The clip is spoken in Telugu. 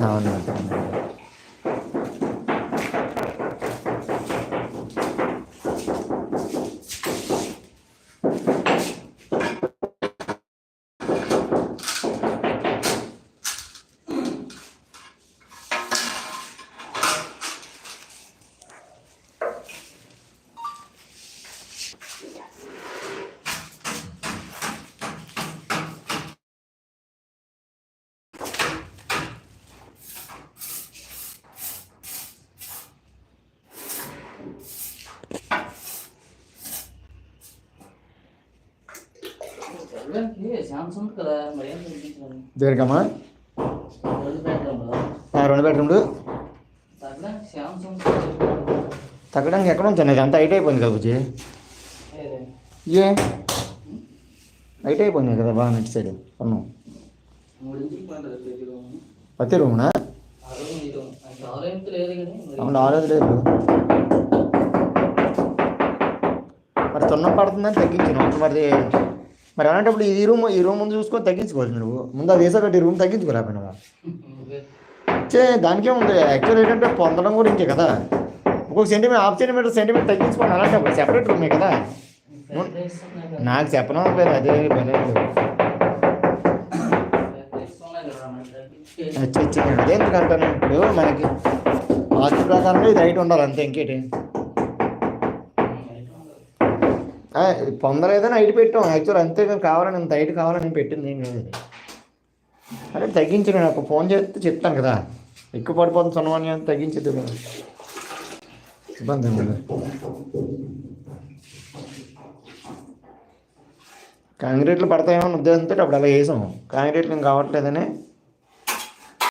అవును. దేనికమ్మా? 2 బెడ్రూమ్లు తగ్గడానికి ఎక్కడ ఉంచాను? ఇది అంతా హైట్ అయిపోయింది కదా బుజ్జి. ఏ హైట్ అయిపోయింది కదా బాగా నెట్ సైడ్ కొన్నాం. ప్రతి రూమ్నా? అవును, ఆలోచన లేదు. మరి సున్నం పడుతుందని తగ్గించాను మరి అలాంటప్పుడు ఈ రూమ్ ముందు చూసుకొని తగ్గించుకోవాలి. నువ్వు ముందు అది వేసా కట్టి రూమ్ తగ్గించుకోలేకపోయినా దానికే ఉంది. యాక్చువల్ ఏంటంటే పొందడం కూడా ఇంకే కదా. ఒక్కొక్క సెంటీమీటర్ తగ్గించుకోండి. అలాంటప్పుడు సెపరేట్ రూమే కదా. నాకు చెప్పడం లేదు, అదే అదేందుకంటాను. ఇప్పుడు మనకి వాస్తు ప్రకారంగా ఇది హైట్ ఉండాలి అంతే, ఇంకేటి. పొందలేదని హైట్ పెట్టాం యాక్చువల్, అంతేగాని కావాలని ఇంత హైట్ కావాలని పెట్టింది ఏం లేదు. అదే తగ్గించి నాకు ఫోన్ చేస్తే చెప్తాను కదా. ఎక్కువ పడిపోతుంది సొన్నవాణి అని తగ్గించేది కదా, ఇబ్బంది ఉంది. కాంక్రీట్లు పడతాయేమో ఉద్దేశంతో అప్పుడు అలా వేసాం. కాంక్రీట్లు ఇంకా కావట్లేదని